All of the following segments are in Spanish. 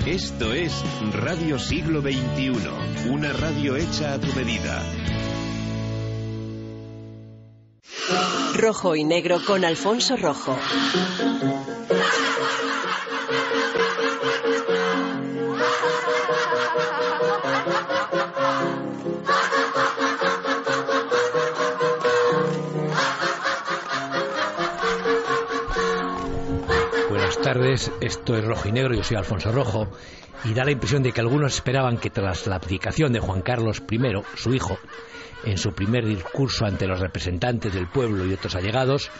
Esto es Radio Siglo XXI, una radio hecha a tu medida. Rojo y Negro con Alfonso Rojo. Buenas tardes, esto es Rojo y Negro, yo soy Alfonso Rojo, y da la impresión de que algunos esperaban que tras la abdicación de Juan Carlos I, su hijo, en su primer discurso ante los representantes del pueblo y otros allegados,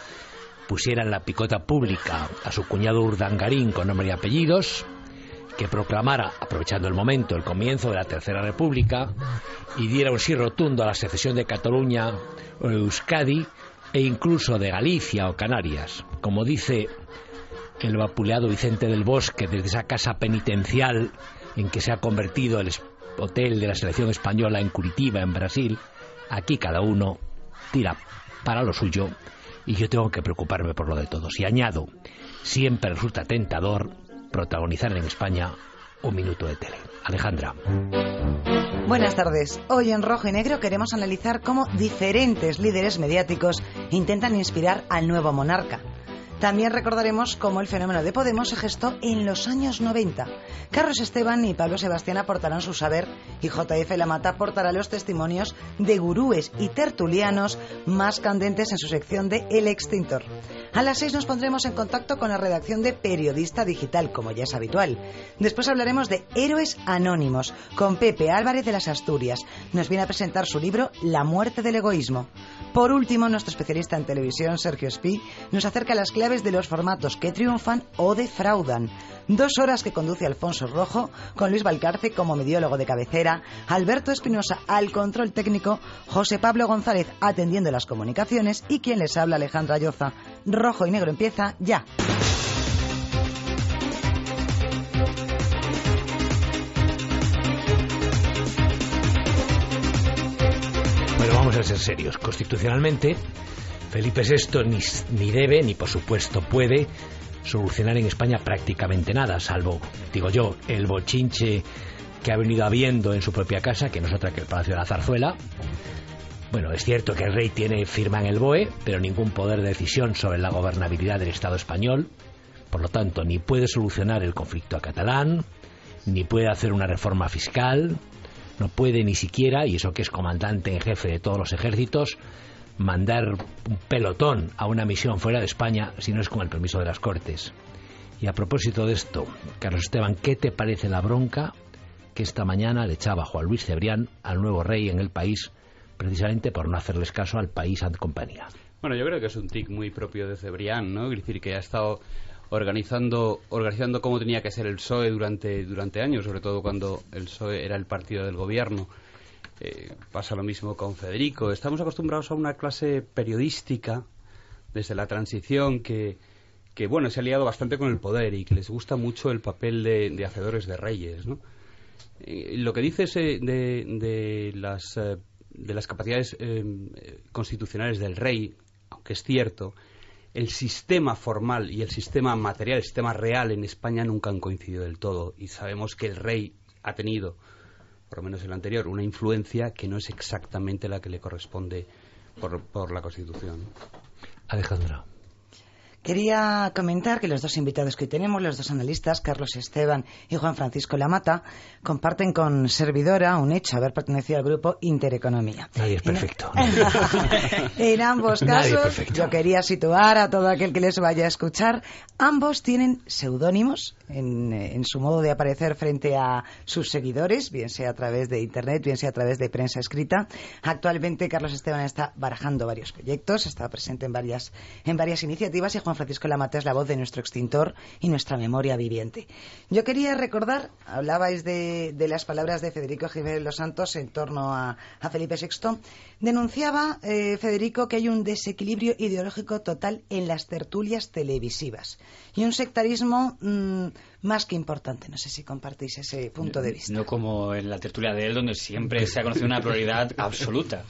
pusieran la picota pública a su cuñado Urdangarín con nombre y apellidos, que proclamara, aprovechando el momento, el comienzo de la Tercera República y diera un sí rotundo a la secesión de Cataluña o Euskadi e incluso de Galicia o Canarias. Como dice el vapuleado Vicente del Bosque desde esa casa penitencial en que se ha convertido el hotel de la selección española en Curitiba, en Brasil, aquí cada uno tira para lo suyo y yo tengo que preocuparme por lo de todos. Y añado, siempre resulta tentador protagonizar en España un minuto de tele. Alejandra. Buenas tardes. Hoy en Rojo y Negro queremos analizar cómo diferentes líderes mediáticos intentan inspirar al nuevo monarca. También recordaremos cómo el fenómeno de Podemos se gestó en los años 90. Carlos Esteban y Pablo Sebastián aportarán su saber y JF Lamata aportará los testimonios de gurúes y tertulianos más candentes en su sección de El Extintor. A las 6 nos pondremos en contacto con la redacción de Periodista Digital, como ya es habitual. Después hablaremos de Héroes Anónimos, con Pepe Álvarez de las Asturias. Nos viene a presentar su libro La muerte del egoísmo. Por último, nuestro especialista en televisión, Sergio Espí, nos acerca a las claves de los formatos que triunfan o defraudan. 2 horas que conduce Alfonso Rojo, con Luis Valcarce como mediólogo de cabecera, Alberto Espinosa al control técnico, José Pablo González atendiendo las comunicaciones y quien les habla, Alejandra Lloza. Rojo y Negro empieza ya. Bueno, vamos a ser serios. Constitucionalmente, Felipe VI ni debe, ni por supuesto puede, solucionar en España prácticamente nada, salvo, digo yo, el bochinche que ha venido habiendo en su propia casa, que no es otra que el Palacio de la Zarzuela. Bueno, es cierto que el rey tiene firma en el BOE, pero ningún poder de decisión sobre la gobernabilidad del Estado español. Por lo tanto, ni puede solucionar el conflicto catalán, ni puede hacer una reforma fiscal, no puede ni siquiera, y eso que es comandante en jefe de todos los ejércitos, mandar un pelotón a una misión fuera de España si no es con el permiso de las Cortes. Y a propósito de esto, Carlos Esteban, ¿qué te parece la bronca que esta mañana le echaba Juan Luis Cebrián al nuevo rey en el país, precisamente por no hacerles caso al País and Compañía? Bueno, yo creo que es un tic muy propio de Cebrián, ¿no? Es decir, que ha estado organizando cómo tenía que ser el PSOE durante años, sobre todo cuando el PSOE era el partido del gobierno. Pasa lo mismo con Federico. Estamos acostumbrados a una clase periodística desde la transición que bueno, se ha liado bastante con el poder y que les gusta mucho el papel de hacedores de reyes, ¿no? Lo que dices de las capacidades constitucionales del rey, aunque es cierto, el sistema formal y el sistema material, el sistema real en España nunca han coincidido del todo, y sabemos que el rey ha tenido, por lo menos el anterior, una influencia que no es exactamente la que le corresponde por la Constitución. Alejandra. Quería comentar que los dos invitados que hoy tenemos, los dos analistas, Carlos Esteban y Juan Francisco Lamata, comparten con servidora un hecho, haber pertenecido al grupo Intereconomía. Nadie es perfecto. En ambos casos, yo quería situar a todo aquel que les vaya a escuchar, ambos tienen seudónimos en su modo de aparecer frente a sus seguidores, bien sea a través de internet, bien sea a través de prensa escrita. Actualmente Carlos Esteban está barajando varios proyectos, está presente en varias iniciativas, y Juan Francisco Lamata es la voz de nuestro extintor y nuestra memoria viviente. Yo quería recordar, hablabais de las palabras de Federico Jiménez Los Santos en torno a Felipe VI. Denunciaba Federico que hay un desequilibrio ideológico total en las tertulias televisivas y un sectarismo más que importante. No sé si compartís ese punto de vista. No como en la tertulia de él, donde siempre se ha conocido una pluralidad absoluta.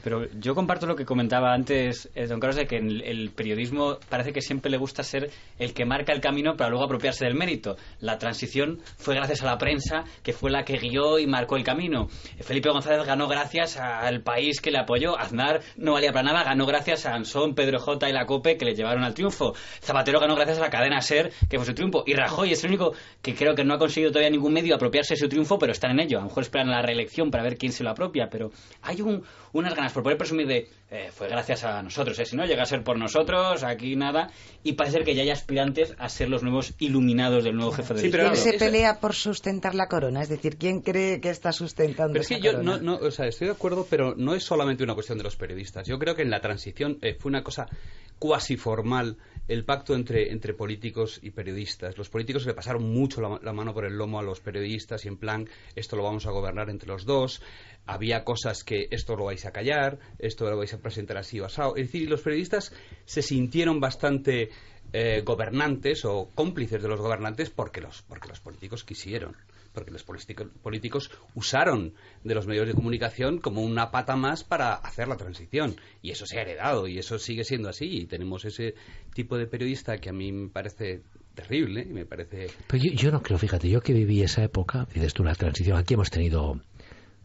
Pero yo comparto lo que comentaba antes don Carlos, de que en el periodismo parece que siempre le gusta ser el que marca el camino para luego apropiarse del mérito. La transición fue gracias a la prensa, que fue la que guió y marcó el camino. Felipe González ganó gracias al país que le apoyó. Aznar no valía para nada, ganó gracias a Ansón, Pedro J. y la COPE, que le llevaron al triunfo. Zapatero ganó gracias a la cadena SER, que fue su triunfo. Y Rajoy es el único que creo que no ha conseguido todavía ningún medio apropiarse de su triunfo, pero están en ello. A lo mejor esperan la reelección para ver quién se lo apropia, pero hay unas ganas por poder presumir de fue gracias a nosotros, si no llega a ser por nosotros, aquí nada, y parece que ya hay aspirantes a ser los nuevos iluminados del nuevo jefe del Estado. ¿Quién se pelea por sustentar la corona? Es decir, ¿quién cree que está sustentando pero es que esa yo corona? o sea, estoy de acuerdo, pero no es solamente una cuestión de los periodistas. Yo creo que en la transición fue una cosa cuasi formal el pacto entre políticos y periodistas. Los políticos le pasaron mucho la mano por el lomo a los periodistas y en plan, esto lo vamos a gobernar entre los dos. Había cosas que esto lo vais a callar, esto lo vais a presentar así o asado. Es decir, los periodistas se sintieron bastante gobernantes o cómplices de los gobernantes porque los políticos quisieron. Porque los políticos usaron de los medios de comunicación como una pata más para hacer la transición. Y eso se ha heredado y eso sigue siendo así. Y tenemos ese tipo de periodista que a mí me parece terrible y me parece... Pero yo no creo, fíjate, yo que viví esa época, dices tú, la transición, aquí hemos tenido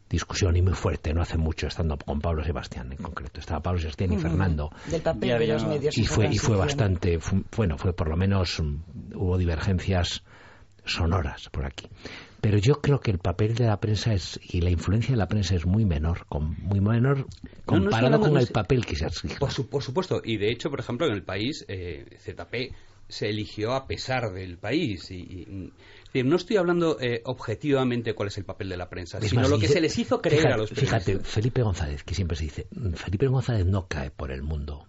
discusión y muy fuerte, no hace mucho, estando con Pablo Sebastián en concreto. Estaba Pablo Sebastián y Fernando. Del papel de los medios. Y fue bastante, fue por lo menos, hubo divergencias sonoras por aquí. Pero yo creo que el papel de la prensa y la influencia de la prensa es muy menor comparado con el papel que se asigna. Por supuesto, y de hecho, por ejemplo, en el país, ZP se eligió a pesar del país. No estoy hablando objetivamente cuál es el papel de la prensa, sino lo que se les hizo creer a los periodistas. Fíjate, Felipe González, que siempre se dice, Felipe González no cae por el mundo,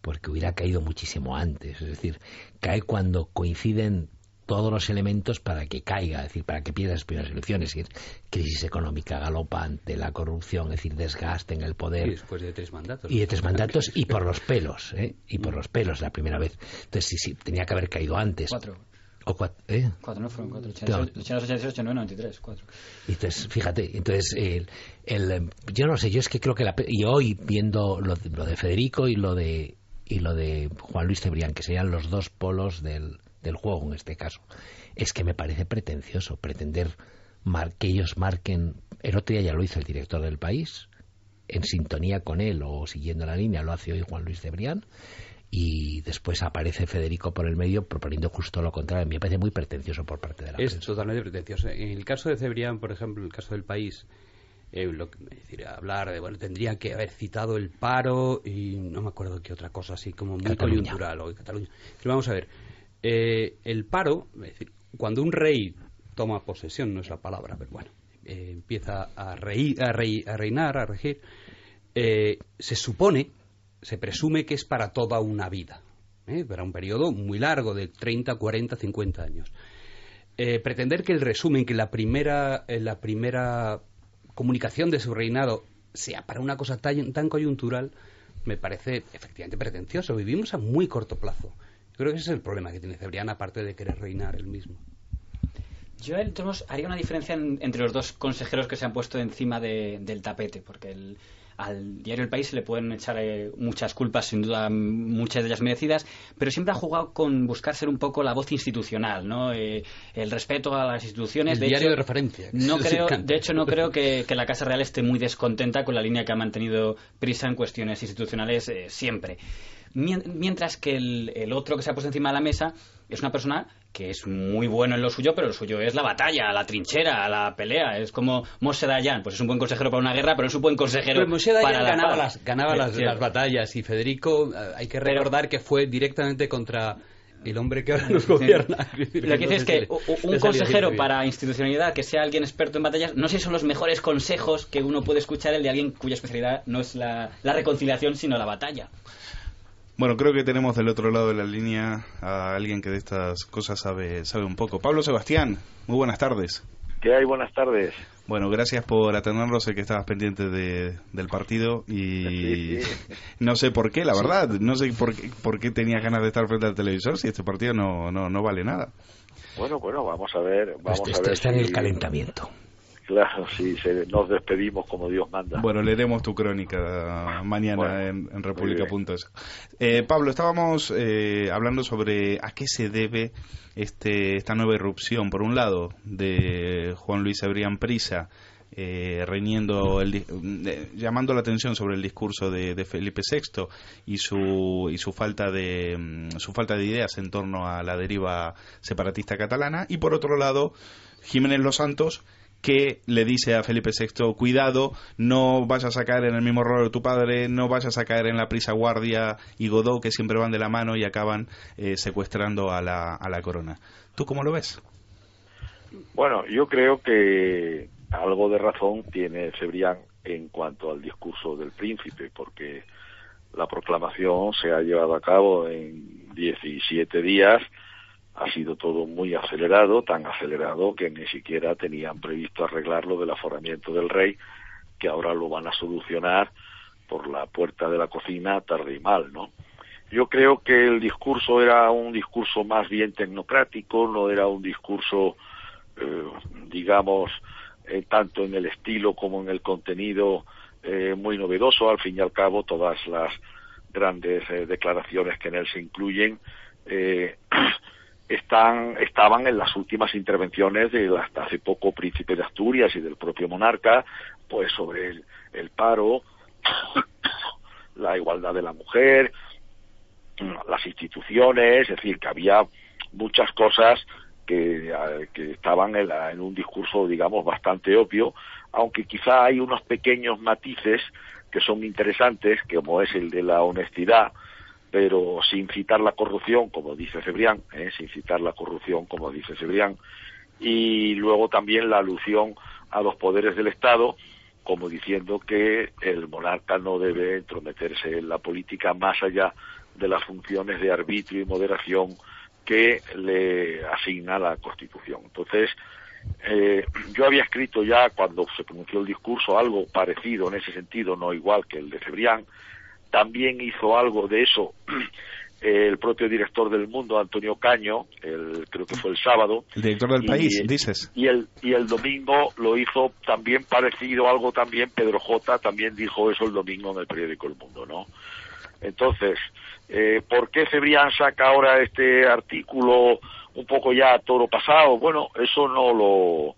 porque hubiera caído muchísimo antes. Es decir, cae cuando coinciden todos los elementos para que caiga, es decir, para que pierda las primeras elecciones, es decir, crisis económica galopante, la corrupción, es decir, desgaste en el poder. Y después de 3 mandatos. Y de 3 mandatos y por los pelos, y por los pelos la primera vez. Entonces, sí, tenía que haber caído antes. 4. O 4, 4, no fueron 4. 86, 89, 93, 4. Entonces, fíjate, yo no sé, yo es que creo que y hoy viendo lo de Federico y lo de Juan Luis Cebrián, que serían los dos polos del juego en este caso, es que me parece pretencioso pretender que ellos marquen. El otro día ya lo hizo el director del País, en sintonía con él o siguiendo la línea, lo hace hoy Juan Luis Cebrián, y después aparece Federico por el medio proponiendo justo lo contrario. Me parece muy pretencioso por parte de la prensa. Es totalmente pretencioso. En el caso de Cebrián, por ejemplo, en el caso del País, es decir, hablar de, tendría que haber citado el paro y no me acuerdo qué otra cosa así como muy Cataluña. Coyuntural o Cataluña. Pero vamos a ver, el paro, es decir, cuando un rey toma posesión, no es la palabra, pero bueno, empieza a reinar, a regir, se presume que es para toda una vida, para un periodo muy largo de 30, 40, 50 años. Pretender que el resumen, que la primera comunicación de su reinado sea para una cosa tan coyuntural, me parece efectivamente pretencioso. Vivimos a muy corto plazo. Yo creo que ese es el problema que tiene Cebrián, aparte de querer reinar él mismo. Yo entonces haría una diferencia entre los dos consejeros que se han puesto encima del tapete, porque al diario El País se le pueden echar muchas culpas, sin duda muchas de ellas merecidas, pero siempre ha jugado con buscar ser un poco la voz institucional, ¿no? El respeto a las instituciones. El diario de referencia. De hecho, no creo que la Casa Real esté muy descontenta con la línea que ha mantenido Prisa en cuestiones institucionales siempre. Mientras que el otro que se ha puesto encima de la mesa es una persona que es muy bueno en lo suyo, pero lo suyo es la batalla, la trinchera, la pelea. Es como Moshe Dayan, pues es un buen consejero para una guerra, pero es un buen consejero para la paz. ganaba las batallas, y Federico, hay que recordar que fue directamente contra el hombre que ahora nos gobierna. Lo que dice es que un consejero para institucionalidad que sea alguien experto en batallas, no sé si son los mejores consejos que uno puede escuchar el de alguien cuya especialidad no es la reconciliación, sino la batalla. Bueno, creo que tenemos del otro lado de la línea a alguien que de estas cosas sabe un poco. Pablo Sebastián, muy buenas tardes. ¿Qué hay? Buenas tardes. Bueno, gracias por atendernos, sé que estabas pendiente del partido y sí. No sé por qué, la verdad, no sé por qué tenías ganas de estar frente al televisor si este partido no vale nada. Bueno, vamos a ver. Está en el calentamiento. Claro, sí, nos despedimos como Dios manda. Bueno, leeremos tu crónica mañana en República.es. Pablo, estábamos hablando sobre a qué se debe esta nueva irrupción, por un lado, de Juan Luis Cebrián Prisa, llamando la atención sobre el discurso de Felipe VI y su falta de ideas en torno a la deriva separatista catalana, y por otro lado Jiménez Los Santos, que le dice a Felipe VI: cuidado, no vayas a caer en el mismo error de tu padre, no vayas a caer en la Prisa Guardia y Godó, que siempre van de la mano y acaban secuestrando a la corona. ¿Tú cómo lo ves? Bueno, yo creo que algo de razón tiene Cebrián en cuanto al discurso del príncipe, porque la proclamación se ha llevado a cabo en 17 días. Ha sido todo muy acelerado, tan acelerado que ni siquiera tenían previsto arreglar lo del aforamiento del rey, que ahora lo van a solucionar por la puerta de la cocina tarde y mal, ¿no? Yo creo que el discurso era un discurso más bien tecnocrático, no era un discurso, digamos, tanto en el estilo como en el contenido, muy novedoso. Al fin y al cabo, todas las grandes declaraciones que en él se incluyen estaban en las últimas intervenciones del hasta hace poco príncipe de Asturias y del propio monarca, pues sobre el paro, la igualdad de la mujer, las instituciones, es decir, que había muchas cosas que estaban en un discurso, digamos, bastante obvio, aunque quizá hay unos pequeños matices que son interesantes, como es el de la honestidad, pero sin citar la corrupción, como dice Cebrián, y luego también la alusión a los poderes del Estado, como diciendo que el monarca no debe entrometerse en la política más allá de las funciones de arbitrio y moderación que le asigna la Constitución. Entonces, yo había escrito ya, cuando se pronunció el discurso, algo parecido en ese sentido, no igual que el de Cebrián. También hizo algo de eso el propio director del Mundo, Antonio Caño, creo que fue el sábado. El director del País, dices. Y el domingo lo hizo también parecido, algo también, Pedro J. también dijo eso el domingo en el periódico El Mundo, ¿no? Entonces, ¿por qué Cebrián saca ahora este artículo un poco ya a toro pasado? Bueno, eso no lo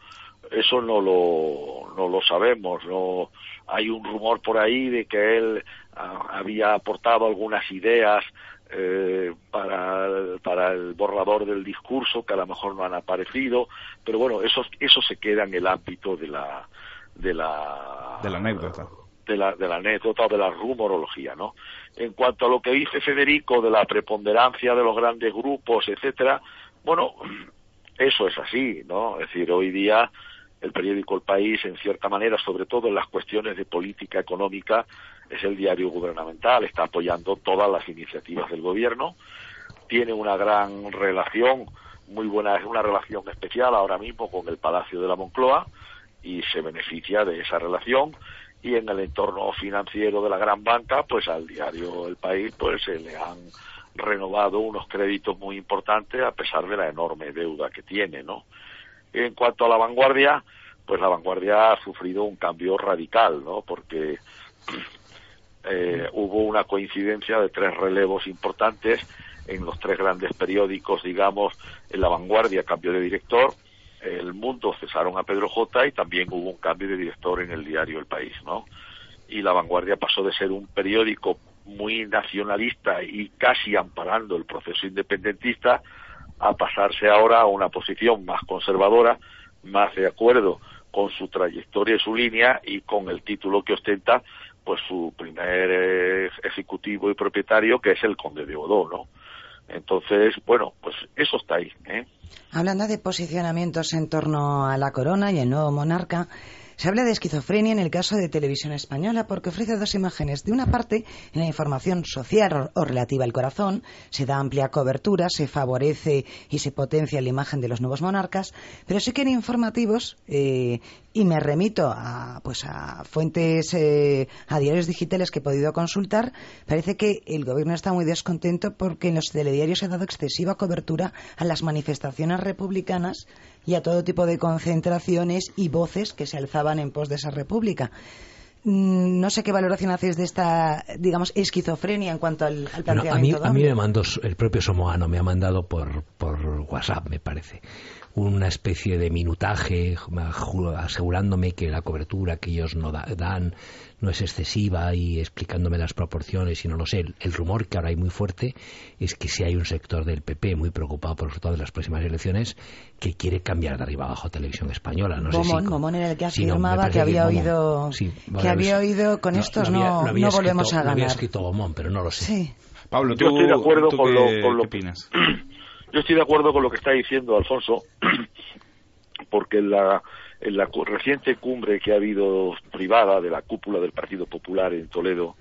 sabemos, no. Hay un rumor por ahí de que él había aportado algunas ideas para el borrador del discurso que a lo mejor no han aparecido, pero bueno, eso se queda en el ámbito de la anécdota. De la anécdota o de la rumorología, ¿no? En cuanto a lo que dice Federico de la preponderancia de los grandes grupos, etcétera, bueno, eso es así, ¿no? Es decir, hoy día el periódico El País, en cierta manera, sobre todo en las cuestiones de política económica, es el diario gubernamental, está apoyando todas las iniciativas del gobierno, tiene una gran relación, muy buena, es una relación especial ahora mismo con el Palacio de la Moncloa, y se beneficia de esa relación, y en el entorno financiero de la gran banca, pues al diario El País, pues se le han renovado unos créditos muy importantes a pesar de la enorme deuda que tiene, ¿no? En cuanto a La Vanguardia, pues La Vanguardia ha sufrido un cambio radical, ¿no? Porque hubo una coincidencia de 3 relevos importantes en los 3 grandes periódicos, digamos. En La Vanguardia cambio de director, El Mundo cesaron a Pedro J. y también hubo un cambio de director en el diario El País, ¿no? Y La Vanguardia pasó de ser un periódico muy nacionalista y casi amparando el proceso independentista a pasarse ahora a una posición más conservadora, más de acuerdo con su trayectoria y su línea, y con el título que ostenta pues su primer ejecutivo y propietario, que es el conde de Godó, ¿no? Entonces, bueno, pues eso está ahí, ¿eh? Hablando de posicionamientos en torno a la corona y el nuevo monarca, se habla de esquizofrenia en el caso de Televisión Española, porque ofrece 2 imágenes. De una parte, en la información social o relativa al corazón, se da amplia cobertura, se favorece y se potencia la imagen de los nuevos monarcas, pero sí que en informativos, que Y me remito a fuentes, a diarios digitales que he podido consultar. Parece que el gobierno está muy descontento porque en los telediarios se ha dado excesiva cobertura a las manifestaciones republicanas y a todo tipo de concentraciones y voces que se alzaban en pos de esa república. No sé qué valoración hacéis de esta, digamos, esquizofrenia en cuanto al planteamiento. A mí me mandó el propio Somoano, me ha mandado por WhatsApp, me parece, una especie de minutaje asegurándome que la cobertura que ellos no dan no es excesiva y explicándome las proporciones y no lo sé. El rumor que ahora hay muy fuerte es que si hay un sector del PP muy preocupado por el resultado de las próximas elecciones que quiere cambiar de arriba abajo Televisión Española. No sé si Momón era el que afirmaba que había oído con estos no volvemos a ganar. Lo había escrito Momón, pero no lo sé. Sí. Pablo, yo estoy de acuerdo con lo ¿qué opinas? Yo estoy de acuerdo con lo que está diciendo Alfonso, porque en la reciente cumbre que ha habido privada de la cúpula del Partido Popular en Toledo,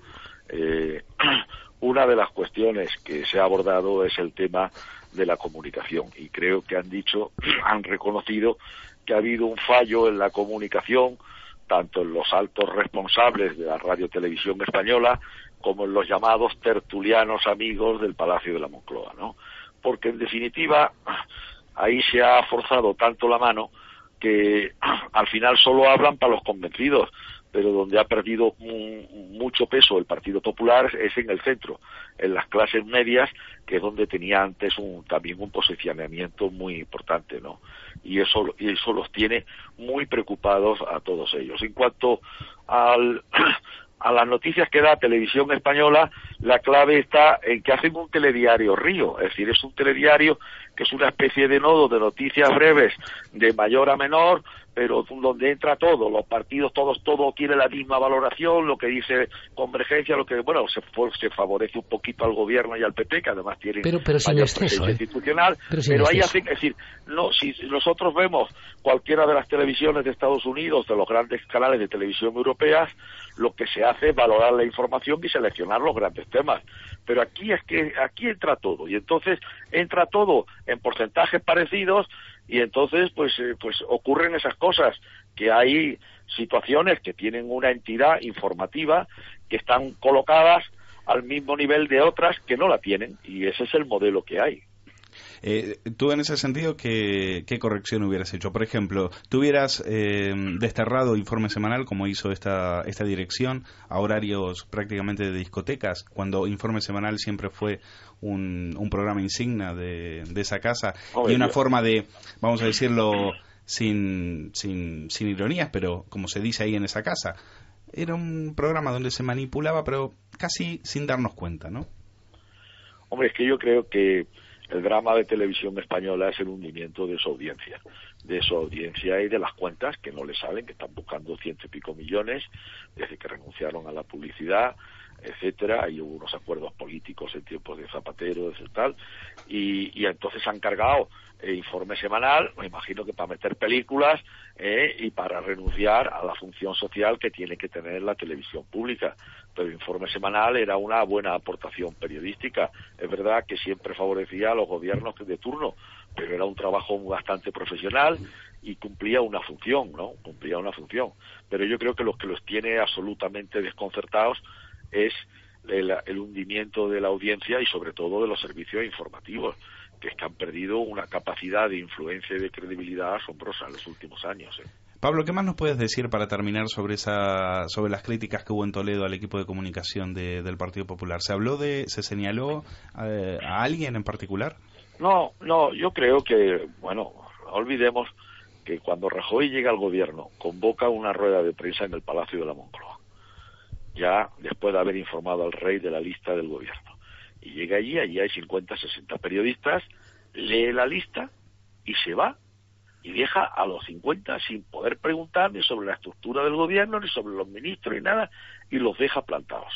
una de las cuestiones que se ha abordado es el tema de la comunicación, y creo que han reconocido que ha habido un fallo en la comunicación, tanto en los altos responsables de la Radio Televisión Española como en los llamados tertulianos amigos del Palacio de la Moncloa, ¿no? Porque en definitiva ahí se ha forzado tanto la mano que al final solo hablan para los convencidos, pero donde ha perdido mucho peso el Partido Popular es en el centro, en las clases medias, que es donde tenía antes también un posicionamiento muy importante, ¿no? Y eso los tiene muy preocupados a todos ellos. En cuanto a las noticias que da Televisión Española, la clave está en que hacen un telediario río, es decir, es un telediario que es una especie de nodo de noticias breves de mayor a menor, pero donde entra todo, los partidos, todo tiene la misma valoración, lo que dice Convergencia, se favorece un poquito al gobierno y al PP, que además tienen pero sin exceso, institucional, pero ahí hacen, es decir, no, si nosotros vemos cualquiera de las televisiones de Estados Unidos, de los grandes canales de televisión europeas, lo que se hace es valorar la información y seleccionar los grandes temas. Pero aquí entra todo, y entonces entra todo en porcentajes parecidos, y entonces pues ocurren esas cosas, que hay situaciones que tienen una entidad informativa que están colocadas al mismo nivel de otras que no la tienen, y ese es el modelo que hay. Tú en ese sentido, ¿qué corrección hubieras hecho? Por ejemplo, ¿tú hubieras desterrado Informe Semanal, como hizo esta dirección, a horarios prácticamente de discotecas, cuando Informe Semanal siempre fue un programa insignia de esa casa, y una forma de, vamos a decirlo sin ironías, pero como se dice ahí en esa casa, era un programa donde se manipulaba, pero casi sin darnos cuenta, ¿no? Hombre, es que yo creo que el drama de Televisión Española es el hundimiento de su audiencia y de las cuentas que no le salen, que están buscando 100 y pico millones desde que renunciaron a la publicidad, etcétera, y hubo unos acuerdos políticos en tiempos de Zapatero, tal, y entonces han cargado Informe Semanal, me imagino que para meter películas y para renunciar a la función social que tiene que tener la televisión pública. Pero Informe Semanal era una buena aportación periodística. Es verdad que siempre favorecía a los gobiernos de turno, pero era un trabajo bastante profesional y cumplía una función, ¿no? Pero yo creo que lo que los tiene absolutamente desconcertados es el hundimiento de la audiencia y sobre todo de los servicios informativos, que es que han perdido una capacidad de influencia y de credibilidad asombrosa en los últimos años. Pablo, ¿qué más nos puedes decir para terminar sobre las críticas que hubo en Toledo al equipo de comunicación del Partido Popular? ¿Se señaló a alguien en particular? No, yo creo que, no olvidemos que cuando Rajoy llega al gobierno, convoca una rueda de prensa en el Palacio de la Moncloa, ya después de haber informado al rey de la lista del gobierno. Y llega allí hay 50, 60 periodistas, lee la lista y se va. Y deja a los 50 sin poder preguntar ni sobre la estructura del gobierno, ni sobre los ministros, ni nada, y los deja plantados.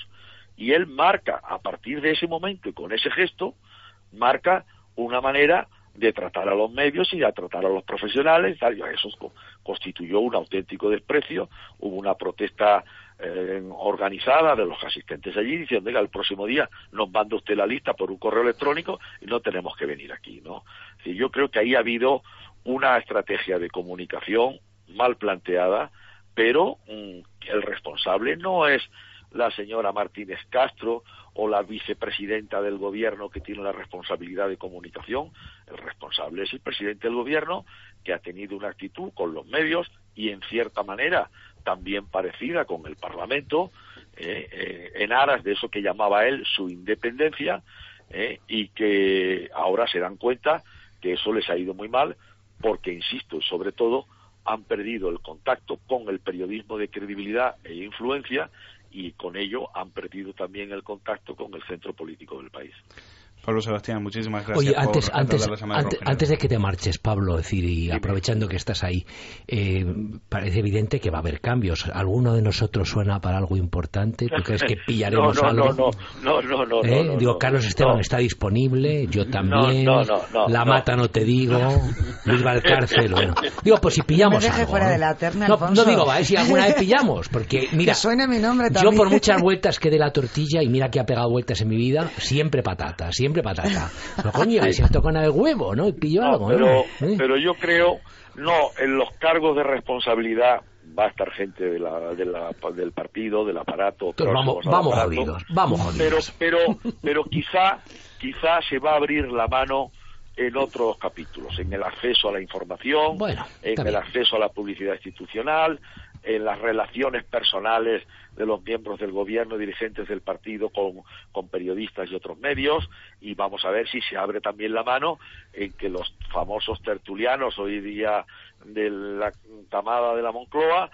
Y él marca, a partir de ese momento y con ese gesto, marca una manera de tratar a los medios y de tratar a los profesionales, y eso constituyó un auténtico desprecio. Hubo una protesta organizada de los asistentes allí diciendo: oiga, el próximo día nos manda usted la lista por un correo electrónico y no tenemos que venir aquí, ¿no? Sí, yo creo que ahí ha habido una estrategia de comunicación mal planteada, pero el responsable no es la señora Martínez Castro o la vicepresidenta del gobierno que tiene la responsabilidad de comunicación. El responsable es el presidente del gobierno, que ha tenido una actitud con los medios y en cierta manera también parecida con el Parlamento, en aras de eso que llamaba él su independencia, y que ahora se dan cuenta que eso les ha ido muy mal porque, insisto, y sobre todo han perdido el contacto con el periodismo de credibilidad e influencia, y con ello han perdido también el contacto con el centro político del país. Pablo Sebastián, muchísimas gracias. Oye, antes de que te marches, Pablo, y aprovechando que estás ahí, parece evidente que va a haber cambios. ¿Alguno de nosotros suena para algo importante? ¿Tú crees que pillaremos algo? No. Digo, Carlos Esteban está disponible, yo también. La Mata no te digo, Luis Valcárcel, bueno. Digo, pues si pillamos me deje algo, fuera ¿no? de la terna, No Alfonso. digo, va, si alguna vez pillamos, porque mira, que suene mi nombre también. yo por muchas vueltas que dé la tortilla, y mira que ha pegado vueltas en mi vida, siempre patata. No, coño, es cierto con el huevo, ¿no? Y pillo algo, pero yo creo, en los cargos de responsabilidad va a estar gente del partido, del aparato. Vamos jodidos. Pero quizá se va a abrir la mano en otros capítulos, en el acceso a la información, en el acceso a la publicidad institucional, en las relaciones personales de los miembros del gobierno, dirigentes del partido con periodistas y otros medios, y vamos a ver si se abre también la mano en que los famosos tertulianos hoy día de la camada de la Moncloa,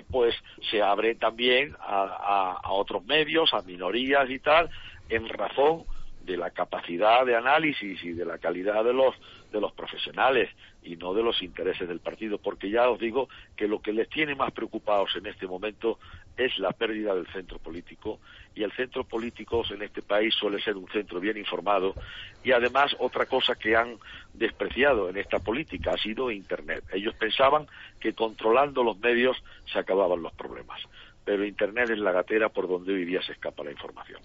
pues se abren también a otros medios, a minorías y tal, en razón de la capacidad de análisis y de la calidad de los profesionales y no de los intereses del partido, porque ya os digo que lo que les tiene más preocupados en este momento es la pérdida del centro político, y el centro político en este país suele ser un centro bien informado, y además otra cosa que han despreciado en esta política ha sido Internet. Ellos pensaban que controlando los medios se acababan los problemas, pero Internet es la gatera por donde hoy día se escapa la información.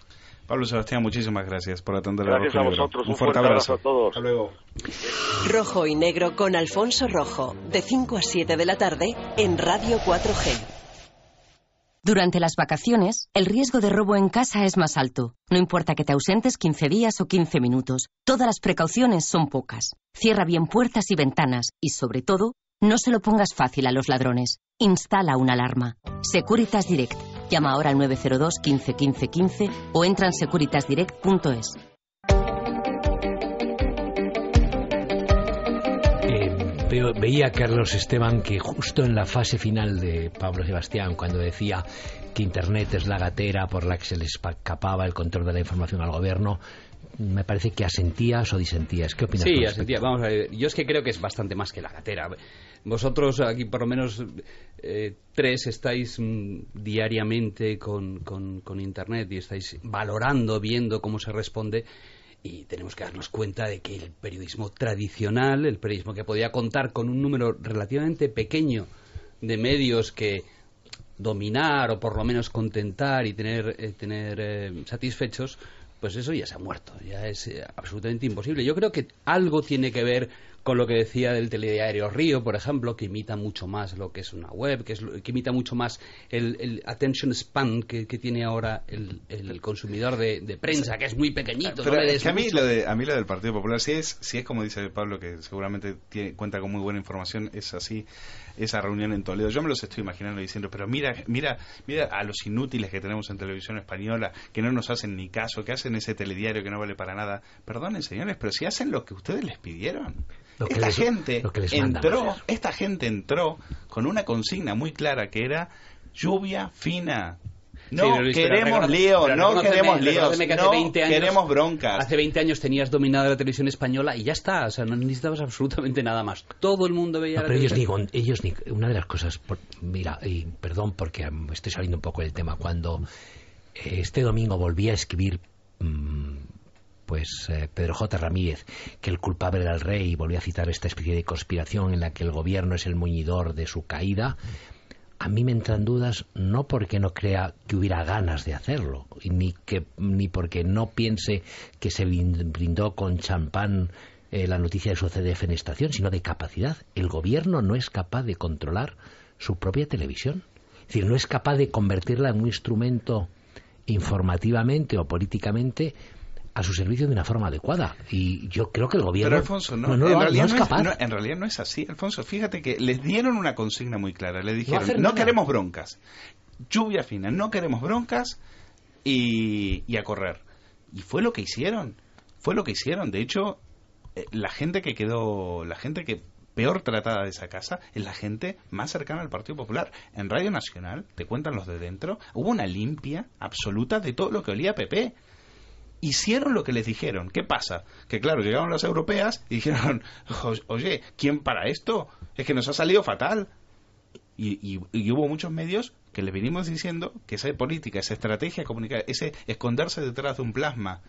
Pablo Sebastián, muchísimas gracias por atender la Gracias a vosotros, un fuerte abrazo a todos. Hasta luego. Rojo y Negro con Alfonso Rojo, de 5 a 7 de la tarde en Radio 4G. Durante las vacaciones, el riesgo de robo en casa es más alto. No importa que te ausentes 15 días o 15 minutos, todas las precauciones son pocas. Cierra bien puertas y ventanas y, sobre todo, no se lo pongas fácil a los ladrones. Instala una alarma. Securitas Direct. Llama ahora al 902 15 15 15 o entra en securitasdirect.es. Veía a Carlos Esteban que justo en la fase final de Pablo Sebastián, cuando decía que Internet es la gatera por la que se le escapaba el control de la información al gobierno, me parece que asentías o disentías. ¿Qué opinas? Sí, asentía. Vamos a ver, yo es que creo que es bastante más que la gatera. Vosotros aquí por lo menos tres estáis diariamente con Internet y estáis valorando, viendo cómo se responde. Y tenemos que darnos cuenta de que el periodismo tradicional, el periodismo que podía contar con un número relativamente pequeño de medios que dominar o por lo menos contentar y tener satisfechos, pues eso ya se ha muerto, ya es absolutamente imposible. Yo creo que algo tiene que ver con lo que decía del telediario Río, por ejemplo, que imita mucho más lo que es una web, que imita mucho más el attention span que tiene ahora el consumidor de prensa, que es muy pequeñito. Pero no es que a mí lo del Partido Popular, si es como dice Pablo, que seguramente cuenta con muy buena información, es así, esa reunión en Toledo. Yo me los estoy imaginando diciendo, pero mira a los inútiles que tenemos en televisión española, que no nos hacen ni caso, que hacen ese telediario que no vale para nada. Perdonen, señores, pero si hacen lo que ustedes les pidieron. Esta gente entró con una consigna muy clara que era lluvia fina. No queremos líos, no queremos líos, no queremos broncas. Hace 20 años tenías dominada la televisión española y ya está, o sea, no necesitabas absolutamente nada más. Todo el mundo veía la televisión. Ellos una de las cosas, mira, y perdón porque me estoy saliendo un poco del tema, cuando este domingo volví a escribir Pedro J. Ramírez, que el culpable era el rey, y volvió a citar esta especie de conspiración en la que el gobierno es el muñidor de su caída. A mí me entran dudas, no porque no crea que hubiera ganas de hacerlo, ni porque no piense que se brindó con champán la noticia de su defenestración, sino de capacidad. El gobierno no es capaz de controlar su propia televisión. Es decir, no es capaz de convertirla en un instrumento informativamente o políticamente a su servicio de una forma adecuada. Y yo creo que el gobierno... Pero Alfonso, no es capaz. En realidad no es así, Alfonso. Fíjate que les dieron una consigna muy clara. Le dijeron, no queremos broncas. Lluvia fina, no queremos broncas y a correr. Y fue lo que hicieron. De hecho, la gente que peor tratada de esa casa es la gente más cercana al Partido Popular. En Radio Nacional, te cuentan los de dentro, hubo una limpia absoluta de todo lo que olía a PP. Hicieron lo que les dijeron. ¿Qué pasa? Que claro, llegaron las europeas y dijeron, oye, ¿quién para esto? Es que nos ha salido fatal. Y hubo muchos medios que les venimos diciendo que esa política, esa estrategia comunicativa, ese esconderse detrás de un plasma,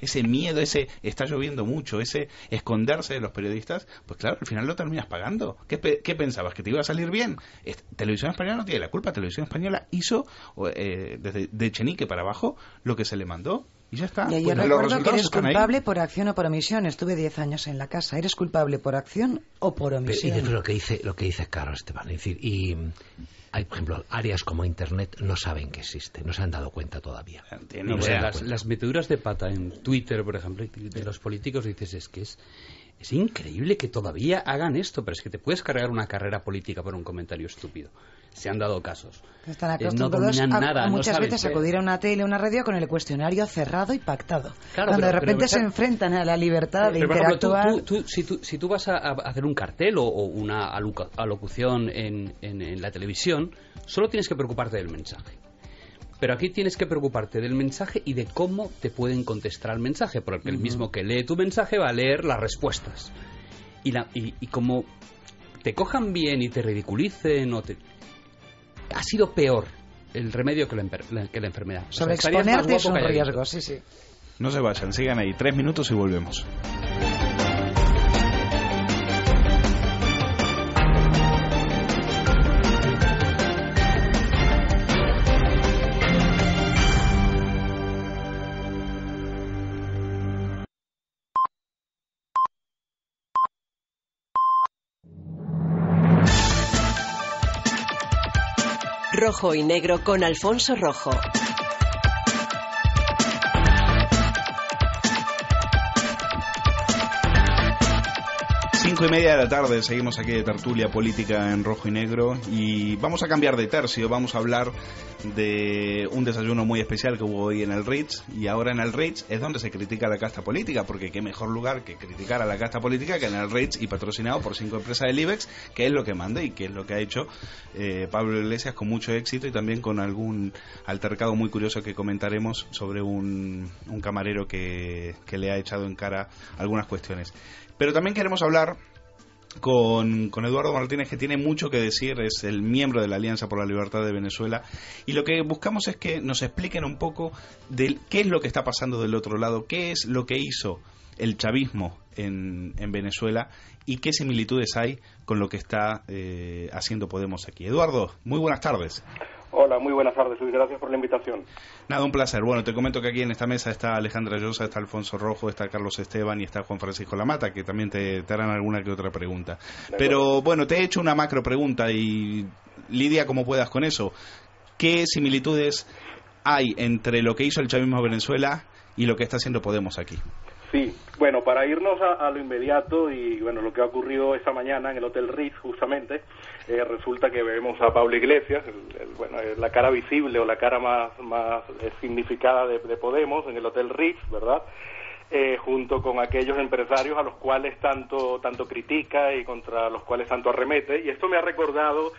ese miedo, ese está lloviendo mucho, ese esconderse de los periodistas, pues claro, al final lo terminas pagando. ¿Qué pensabas? ¿Que te iba a salir bien? Televisión Española no tiene la culpa. Televisión Española hizo desde de Echenique para abajo lo que se le mandó y ya está. Y yo recuerdo que eres culpable por acción o por omisión. Estuve 10 años en la casa. ¿Eres culpable por acción o por omisión? Pero, y lo que dice Carlos Esteban, es decir, y hay, por ejemplo, áreas como Internet no saben que existe, no se han dado cuenta todavía. Las meteduras de pata en Twitter, por ejemplo, de los políticos, dices, es que es increíble que todavía hagan esto, pero es que te puedes cargar una carrera política por un comentario estúpido. Se han dado casos. Están acostumbrados a muchas veces acudir a una tele, una radio con el cuestionario cerrado y pactado. Claro, cuando de repente se enfrentan a la libertad de interactuar. Si tú vas a hacer un cartel o una alocución en la televisión, solo tienes que preocuparte del mensaje. Pero aquí tienes que preocuparte del mensaje y de cómo te pueden contestar al mensaje, porque el mismo que lee tu mensaje va a leer las respuestas. Y como te cojan bien y te ridiculicen ha sido peor el remedio que la enfermedad. Sobre exponerte es un riesgo, sí. No se vayan, sigan ahí. 3 minutos y volvemos. Rojo y Negro con Alfonso Rojo. 5:30 de la tarde, seguimos aquí de tertulia política en Rojo y Negro y vamos a cambiar de tercio, vamos a hablar de un desayuno muy especial que hubo hoy en el Ritz, y ahora en el Ritz es donde se critica la casta política, porque qué mejor lugar que criticar a la casta política que en el Ritz, y patrocinado por 5 empresas del IBEX, que es lo que manda y que es lo que ha hecho Pablo Iglesias con mucho éxito, y también con algún altercado muy curioso que comentaremos sobre un camarero que le ha echado en cara algunas cuestiones. Pero también queremos hablar con Eduardo Martínez, que tiene mucho que decir, es el miembro de la Alianza por la Libertad de Venezuela, y lo que buscamos es que nos expliquen un poco de qué es lo que está pasando del otro lado, qué es lo que hizo el chavismo en Venezuela y qué similitudes hay con lo que está haciendo Podemos aquí. Eduardo, muy buenas tardes. Hola, muy buenas tardes, Luis, gracias por la invitación. Nada, un placer. Bueno, te comento que aquí en esta mesa está Alejandra Llosa, está Alfonso Rojo, está Carlos Esteban y está Juan Francisco Lamata, que también te harán alguna que otra pregunta. Pero bueno, te he hecho una macro pregunta y lidia como puedas con eso. ¿Qué similitudes hay entre lo que hizo el chavismo en Venezuela y lo que está haciendo Podemos aquí? Sí, bueno, para irnos a lo inmediato y bueno, lo que ha ocurrido esta mañana en el Hotel Ritz, justamente, resulta que vemos a Pablo Iglesias, la cara visible o la cara más significada de Podemos en el Hotel Ritz, ¿verdad? Junto con aquellos empresarios a los cuales tanto critica y contra los cuales tanto arremete, y esto me ha recordado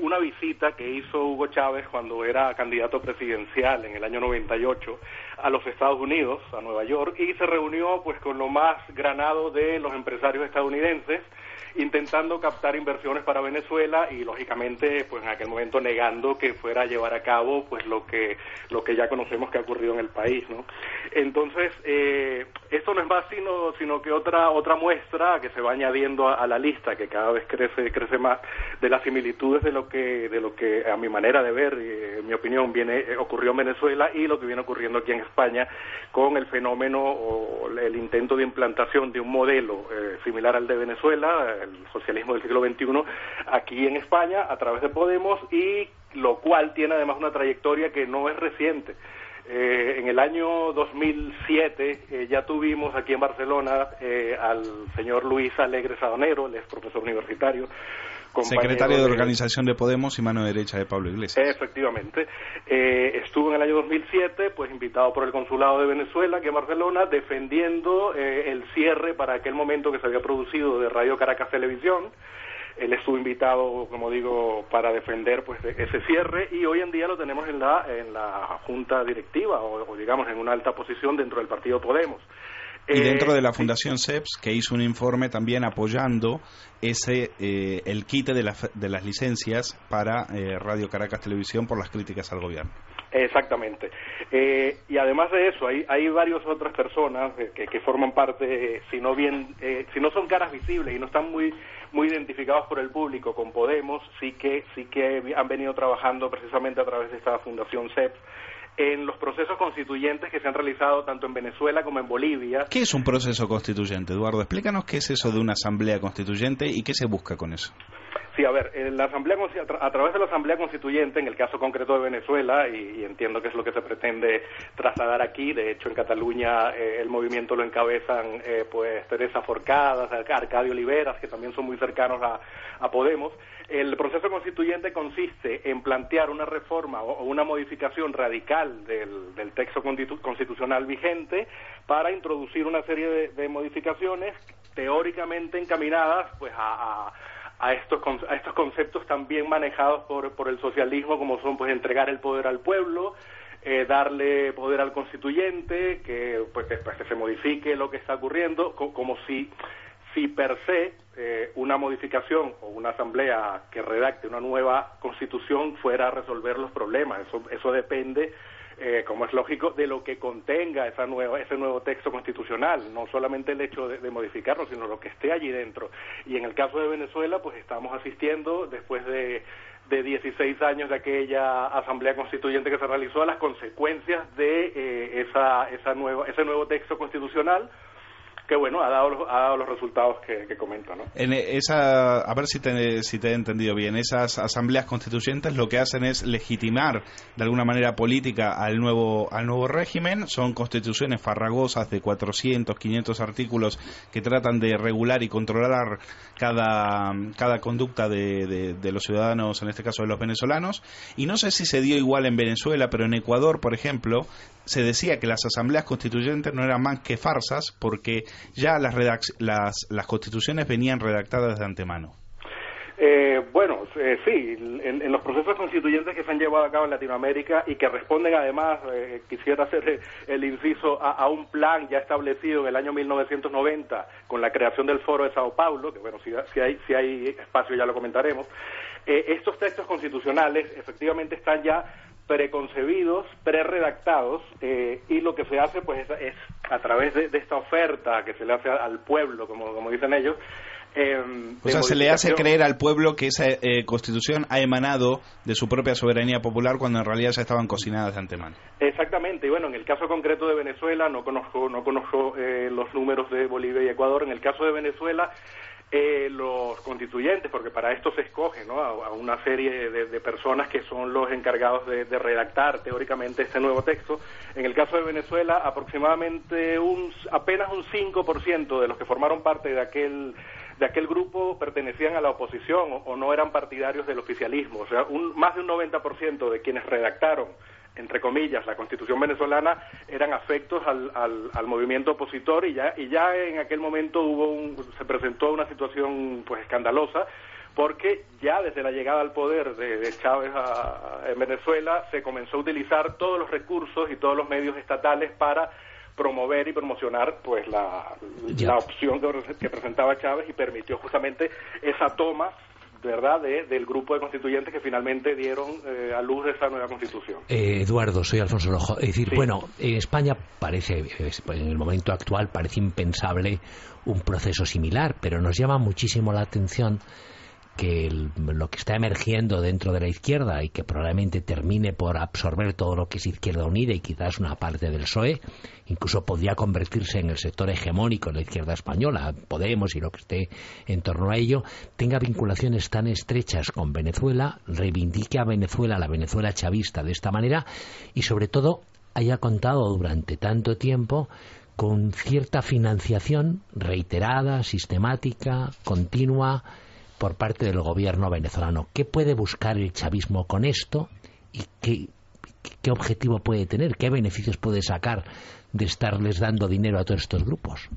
una visita que hizo Hugo Chávez cuando era candidato presidencial en el año 98 a los Estados Unidos, a Nueva York, y se reunió pues con lo más granado de los empresarios estadounidenses, intentando captar inversiones para Venezuela y lógicamente pues en aquel momento negando que fuera a llevar a cabo pues lo que ya conocemos que ha ocurrido en el país, ¿no? Entonces esto esto no es más sino que otra muestra que se va añadiendo a la lista, que cada vez crece más, de las similitudes de lo que a mi manera de ver, en mi opinión, ocurrió en Venezuela y lo que viene ocurriendo aquí en España con el fenómeno o el intento de implantación de un modelo similar al de Venezuela, el socialismo del siglo XXI, aquí en España a través de Podemos, y lo cual tiene además una trayectoria que no es reciente. En el año 2007 ya tuvimos aquí en Barcelona al señor Luis Alegre Sabanero, él es profesor universitario, secretario de organización de Podemos y mano derecha de Pablo Iglesias. Efectivamente. Estuvo en el año 2007, pues invitado por el Consulado de Venezuela aquí en Barcelona, defendiendo el cierre para aquel momento que se había producido de Radio Caracas Televisión. Él estuvo invitado, como digo, para defender pues ese cierre, y hoy en día lo tenemos en la junta directiva o digamos en una alta posición dentro del partido Podemos. Y dentro de la Fundación CEPS, que hizo un informe también apoyando el quite de las licencias para Radio Caracas Televisión por las críticas al gobierno. Exactamente. Y además de eso, hay varias otras personas que forman parte, si no son caras visibles y no están muy identificados por el público con Podemos, sí que han venido trabajando precisamente a través de esta Fundación CEPS en los procesos constituyentes que se han realizado tanto en Venezuela como en Bolivia. ¿Qué es un proceso constituyente, Eduardo? Explícanos qué es eso de una asamblea constituyente y qué se busca con eso. Sí, a ver, a través de la Asamblea Constituyente, en el caso concreto de Venezuela, y entiendo que es lo que se pretende trasladar aquí, de hecho en Cataluña el movimiento lo encabezan pues Teresa Forcada, Arcadio Oliveras, que también son muy cercanos a Podemos. El proceso constituyente consiste en plantear una reforma o una modificación radical del texto constitucional vigente para introducir una serie de modificaciones teóricamente encaminadas pues a estos conceptos también manejados por el socialismo, como son pues entregar el poder al pueblo, darle poder al constituyente, que se modifique lo que está ocurriendo, como si per se una modificación o una asamblea que redacte una nueva constitución fuera a resolver los problemas. Eso depende, como es lógico, de lo que contenga ese nuevo texto constitucional, no solamente el hecho de modificarlo, sino lo que esté allí dentro. Y en el caso de Venezuela, pues estamos asistiendo, después de 16 años de aquella asamblea constituyente que se realizó, a las consecuencias de ese nuevo texto constitucional, que bueno, ha dado los resultados que comento, ¿no? A ver si te he entendido bien, esas asambleas constituyentes lo que hacen es legitimar de alguna manera política al nuevo régimen. Son constituciones farragosas de 400, 500 artículos que tratan de regular y controlar cada conducta de los ciudadanos, en este caso de los venezolanos. Y no sé si se dio igual en Venezuela, pero en Ecuador, por ejemplo, se decía que las asambleas constituyentes no eran más que farsas porque ya las constituciones venían redactadas de antemano. Sí, en los procesos constituyentes que se han llevado a cabo en Latinoamérica y que responden además, quisiera hacer el inciso, a un plan ya establecido en el año 1990 con la creación del Foro de Sao Paulo, que bueno, si hay espacio ya lo comentaremos. Estos textos constitucionales efectivamente están ya preconcebidos, prerredactados, y lo que se hace pues es a través de esta oferta que se le hace al pueblo, como dicen ellos. O sea, se le hace creer al pueblo que esa constitución ha emanado de su propia soberanía popular cuando en realidad ya estaban cocinadas de antemano. Exactamente, y bueno, en el caso concreto de Venezuela, no conozco los números de Bolivia y Ecuador. En el caso de Venezuela, los constituyentes, porque para esto se escoge, ¿no?, a una serie de personas que son los encargados de redactar teóricamente este nuevo texto. En el caso de Venezuela, aproximadamente apenas un 5% de los que formaron parte de aquel grupo pertenecían a la oposición o no eran partidarios del oficialismo. O sea, más de un 90% de quienes redactaron, entre comillas, la Constitución venezolana eran afectos al movimiento opositor, y ya en aquel momento se presentó una situación pues escandalosa, porque ya desde la llegada al poder de Chávez en Venezuela se comenzó a utilizar todos los recursos y todos los medios estatales para promover y promocionar pues la opción que presentaba Chávez, y permitió justamente esa toma ¿verdad?, del grupo de constituyentes que finalmente dieron a luz de esa nueva constitución. Eduardo, soy Alfonso Rojo. Es decir, Sí. bueno, en España en el momento actual parece impensable un proceso similar, pero nos llama muchísimo la atención que lo que está emergiendo dentro de la izquierda y que probablemente termine por absorber todo lo que es Izquierda Unida y quizás una parte del PSOE, incluso podría convertirse en el sector hegemónico en la izquierda española, Podemos y lo que esté en torno a ello, tenga vinculaciones tan estrechas con Venezuela, reivindique a Venezuela, la Venezuela chavista de esta manera y sobre todo haya contado durante tanto tiempo con cierta financiación reiterada, sistemática, continua, por parte del gobierno venezolano. ¿Qué puede buscar el chavismo con esto y qué objetivo puede tener? ¿Qué beneficios puede sacar de estarles dando dinero a todos estos grupos?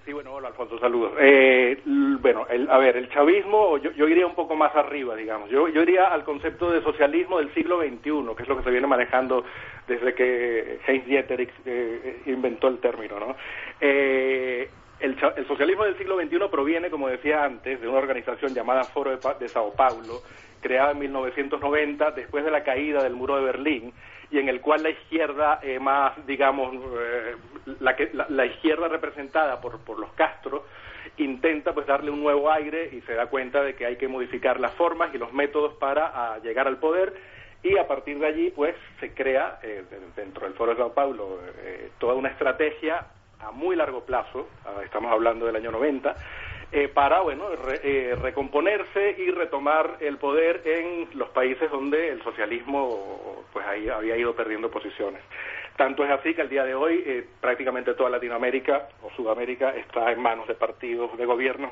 Sí, bueno, hola Alfonso, saludos. Bueno, el chavismo, yo iría un poco más arriba, digamos. Yo iría al concepto de socialismo del siglo XXI, que es lo que se viene manejando desde que Heinz Dieterich inventó el término, ¿no? El socialismo del siglo XXI proviene, como decía antes, de una organización llamada Foro de Sao Paulo, creada en 1990 después de la caída del muro de Berlín, y en el cual la izquierda más, digamos, la izquierda representada por los Castro intenta pues darle un nuevo aire y se da cuenta de que hay que modificar las formas y los métodos para llegar al poder, y a partir de allí pues se crea dentro del Foro de Sao Paulo toda una estrategia a muy largo plazo, estamos hablando del año 90, para recomponerse y retomar el poder en los países donde el socialismo pues ahí había ido perdiendo posiciones. Tanto es así que al día de hoy prácticamente toda Latinoamérica o Sudamérica está en manos de partidos, de gobiernos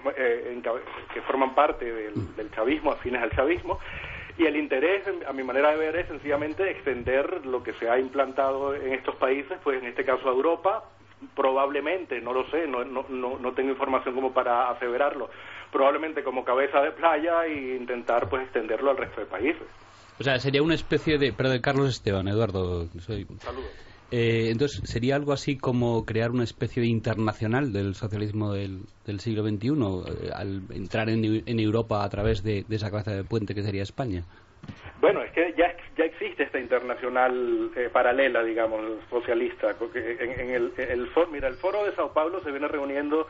que forman parte del chavismo, afines al chavismo, y el interés, a mi manera de ver, es sencillamente extender lo que se ha implantado en estos países, pues en este caso a Europa, probablemente, no lo sé, no tengo información como para aseverarlo, probablemente como cabeza de playa e intentar pues extenderlo al resto de países. O sea, sería una especie de... Perdón, Carlos Esteban, Eduardo. Saludos. Entonces, ¿sería algo así como crear una especie de internacional del socialismo del siglo XXI al entrar en Europa a través de esa cabeza de puente que sería España? Bueno, es que ya existe esta internacional paralela, digamos, socialista, porque el Foro de Sao Paulo se viene reuniendo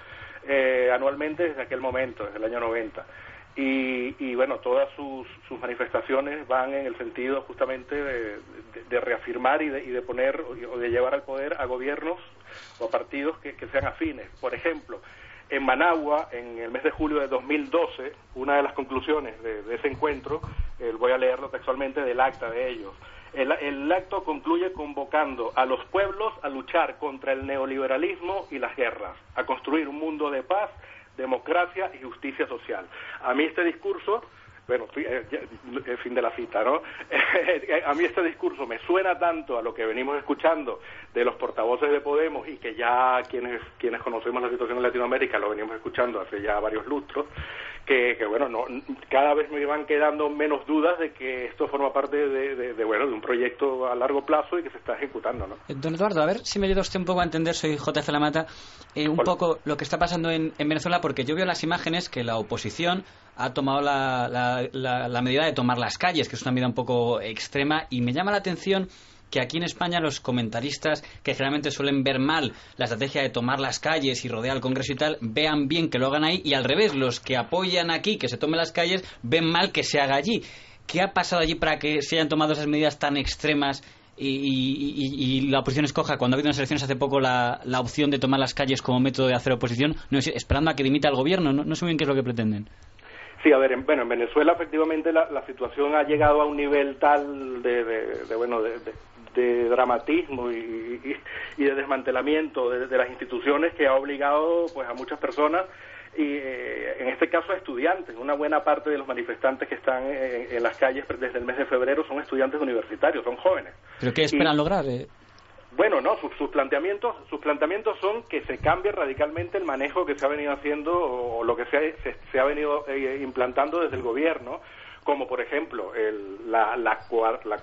anualmente desde aquel momento, desde el año 90. Y bueno, todas sus manifestaciones van en el sentido justamente de reafirmar y de poner o de llevar al poder a gobiernos o a partidos que sean afines. Por ejemplo, en Managua, en el mes de julio de 2012, una de las conclusiones de ese encuentro, voy a leerlo textualmente del acta de ellos. El acto concluye convocando a los pueblos a luchar contra el neoliberalismo y las guerras, a construir un mundo de paz, democracia y justicia social. A mí este discurso, bueno, fin de la cita, ¿no? A mí este discurso me suena tanto a lo que venimos escuchando de los portavoces de Podemos y que ya quienes conocemos la situación en Latinoamérica lo venimos escuchando hace ya varios lustros, que bueno, cada vez me van quedando menos dudas de que esto forma parte de un proyecto a largo plazo y que se está ejecutando, ¿no? Don Eduardo, a ver si me ayuda usted un poco a entender, soy JF Lamata, un poco lo que está pasando en Venezuela, porque yo veo las imágenes que la oposición ha tomado la medida de tomar las calles, que es una medida un poco extrema, y me llama la atención que aquí en España los comentaristas, que generalmente suelen ver mal la estrategia de tomar las calles y rodear el Congreso y tal, vean bien que lo hagan ahí, y al revés, los que apoyan aquí que se tomen las calles, ven mal que se haga allí. ¿Qué ha pasado allí para que se hayan tomado esas medidas tan extremas y la oposición escoja, cuando ha habido unas elecciones hace poco, la opción de tomar las calles como método de hacer oposición, esperando a que dimita el gobierno? No sé bien qué es lo que pretenden. Sí, a ver, en Venezuela efectivamente la situación ha llegado a un nivel tal de dramatismo y de desmantelamiento de las instituciones que ha obligado pues a muchas personas, y en este caso a estudiantes. Una buena parte de los manifestantes que están en las calles desde el mes de febrero son estudiantes universitarios, son jóvenes. ¿Pero qué esperan lograr? Bueno, no, sus planteamientos son que se cambie radicalmente el manejo que se ha venido haciendo o lo que se ha venido implantando desde el gobierno como por ejemplo la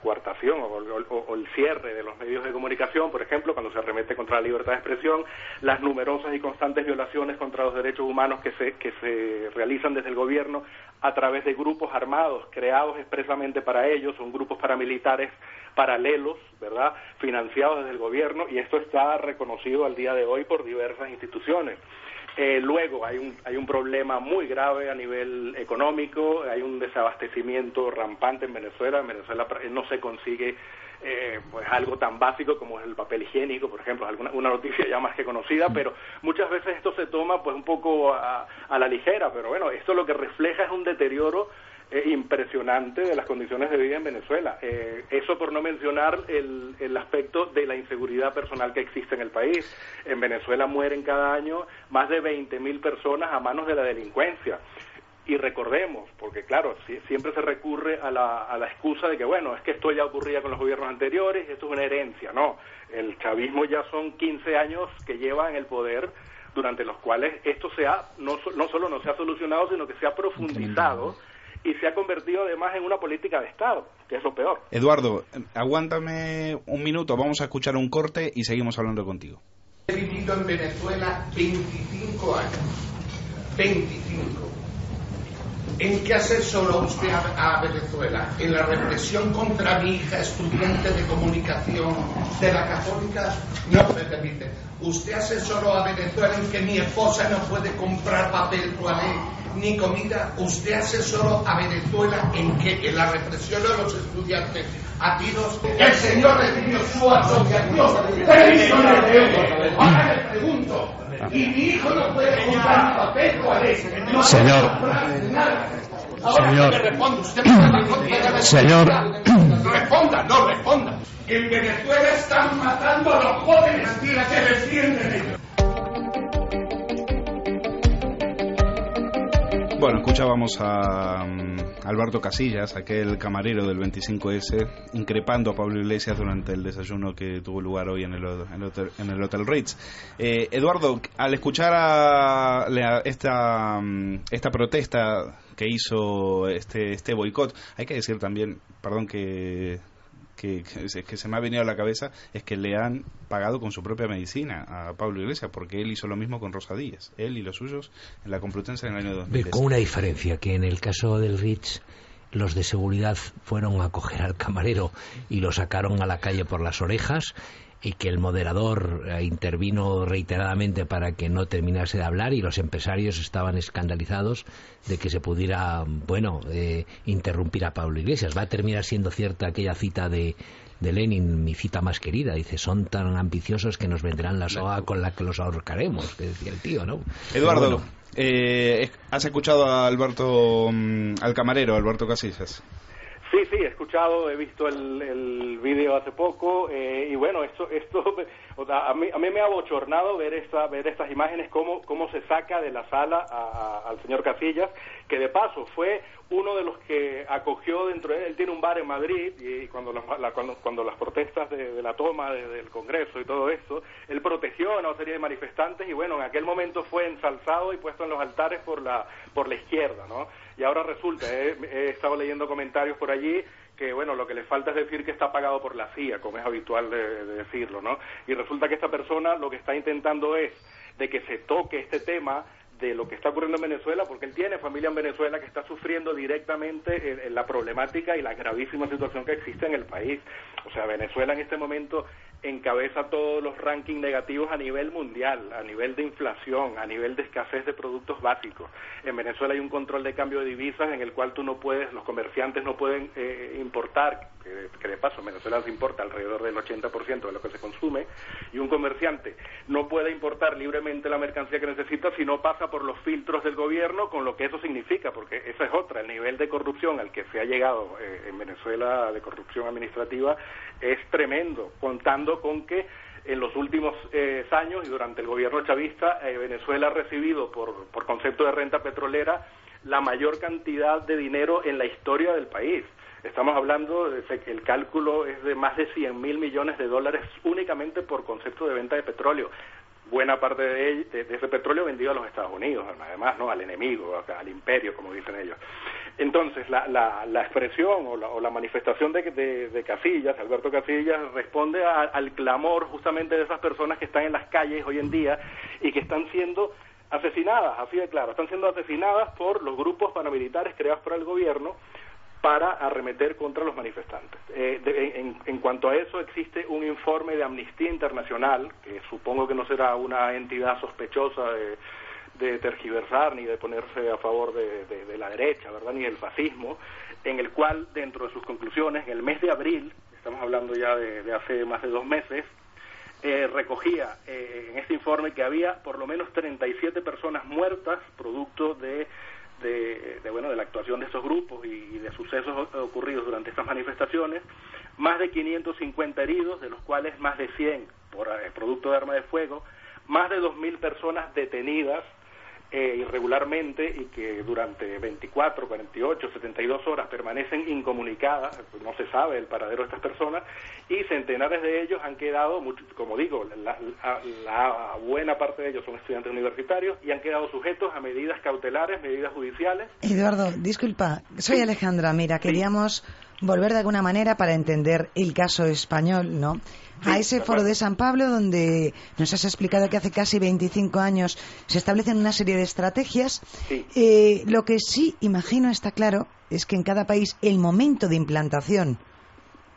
coartación o el cierre de los medios de comunicación, por ejemplo, cuando se arremete contra la libertad de expresión, las numerosas y constantes violaciones contra los derechos humanos que se realizan desde el gobierno a través de grupos armados creados expresamente para ellos, son grupos paramilitares paralelos, ¿verdad?, financiados desde el gobierno, y esto está reconocido al día de hoy por diversas instituciones. Luego hay un problema muy grave a nivel económico, hay un desabastecimiento rampante en Venezuela. En Venezuela no se consigue pues algo tan básico como es el papel higiénico, por ejemplo, una noticia ya más que conocida, pero muchas veces esto se toma pues un poco a la ligera, pero bueno, esto lo que refleja es un deterioro impresionante de las condiciones de vida en Venezuela. Eso por no mencionar el aspecto de la inseguridad personal que existe en el país. En Venezuela mueren cada año más de 20.000 personas a manos de la delincuencia. Y recordemos, porque claro, siempre se recurre a la excusa de que bueno, es que esto ya ocurría con los gobiernos anteriores, esto es una herencia. No, el chavismo ya son 15 años que lleva en el poder, durante los cuales esto no solo no se ha solucionado, sino que se ha profundizado y se ha convertido además en una política de Estado, que es lo peor. Eduardo, aguántame un minuto, vamos a escuchar un corte y seguimos hablando contigo. He vivido en Venezuela 25 años. 25. ¿En qué asesoró usted a Venezuela? En la represión contra mi hija, estudiante de comunicación de la Católica. No me permite. ¿Usted asesoró a Venezuela en que mi esposa no puede comprar papel toalé ni comida? ¿Usted asesoró a Venezuela en que en la represión de los estudiantes a tiros? El señor recibió su asociación de millones de euros. Ahora le pregunto, y mi hijo no puede comprar papel toalé. No señor. Ahora me responde, usted me responde. Señor. Responda. En Venezuela están matando a los jóvenes que defienden ellos. Bueno, escuchábamos a Alberto Casillas, aquel camarero del 25S, increpando a Pablo Iglesias durante el desayuno que tuvo lugar hoy en el Hotel Ritz. Eduardo, al escuchar esta protesta que hizo este boicot, hay que decir también, perdón que se me ha venido a la cabeza, es que le han pagado con su propia medicina a Pablo Iglesias, porque él hizo lo mismo con Rosa Díez, él y los suyos, en la Complutense en el año 2010. Con una diferencia, que en el caso del Ritz los de seguridad fueron a coger al camarero y lo sacaron a la calle por las orejas, y que el moderador intervino reiteradamente para que no terminase de hablar, y los empresarios estaban escandalizados de que se pudiera, interrumpir a Pablo Iglesias. Va a terminar siendo cierta aquella cita de Lenin, mi cita más querida, dice: son tan ambiciosos que nos vendrán la soga con la que los ahorcaremos, que decía el tío, ¿no? Eduardo, ¿has escuchado a al camarero, Alberto Casillas? Sí, he escuchado, he visto el vídeo hace poco, y bueno, esto o sea, a mí me ha abochornado ver estas imágenes, cómo se saca de la sala al señor Casillas, que de paso fue uno de los que acogió dentro de él tiene un bar en Madrid, y cuando las protestas de la toma del Congreso y todo esto, él protegió a una serie de manifestantes, y bueno, en aquel momento fue ensalzado y puesto en los altares por la izquierda, ¿no? Y ahora resulta, he estado leyendo comentarios por allí, que bueno, lo que le falta es decir que está pagado por la CIA, como es habitual de decirlo, ¿no? Y resulta que esta persona lo que está intentando es de que se toque este tema de lo que está ocurriendo en Venezuela, porque él tiene familia en Venezuela que está sufriendo directamente en la problemática y la gravísima situación que existe en el país. O sea, Venezuela en este momento encabeza todos los rankings negativos a nivel mundial, a nivel de inflación, a nivel de escasez de productos básicos. En Venezuela hay un control de cambio de divisas en el cual los comerciantes no pueden importar, que de paso en Venezuela se importa alrededor del 80% de lo que se consume, y un comerciante no puede importar libremente la mercancía que necesita si no pasa por los filtros del gobierno, con lo que eso significa, porque esa es otra, el nivel de corrupción al que se ha llegado en Venezuela, de corrupción administrativa, es tremendo, contando con que en los últimos años y durante el gobierno chavista, Venezuela ha recibido por concepto de renta petrolera la mayor cantidad de dinero en la historia del país. Estamos hablando de que el cálculo es de más de 100.000 millones de dólares únicamente por concepto de venta de petróleo. Buena parte de ese petróleo vendido a los Estados Unidos, además, ¿no? Al enemigo, al imperio, como dicen ellos. Entonces, la expresión o la manifestación de Casillas, Alberto Casillas, responde al clamor justamente de esas personas que están en las calles hoy en día y que están siendo asesinadas, así de claro, están siendo asesinadas por los grupos paramilitares creados por el gobierno para arremeter contra los manifestantes. En cuanto a eso, existe un informe de Amnistía Internacional, que supongo que no será una entidad sospechosa de tergiversar ni de ponerse a favor de la derecha, ¿verdad?, ni del fascismo, en el cual, dentro de sus conclusiones, en el mes de abril, estamos hablando ya de hace más de 2 meses, recogía en este informe que había por lo menos 37 personas muertas producto de la actuación de estos grupos y de sucesos ocurridos durante estas manifestaciones, más de 550 heridos, de los cuales más de 100 por producto de arma de fuego, más de 2.000 personas detenidas irregularmente y que durante 24, 48, 72 horas permanecen incomunicadas, no se sabe el paradero de estas personas, y centenares de ellos han quedado, como digo, la buena parte de ellos son estudiantes universitarios y han quedado sujetos a medidas cautelares, medidas judiciales. Eduardo, disculpa, soy Alejandra, mira, queríamos volver de alguna manera para entender el caso español, ¿no? A ese foro de San Pablo donde nos has explicado que hace casi 25 años se establecen una serie de estrategias. Lo que sí imagino está claro es que en cada país el momento de implantación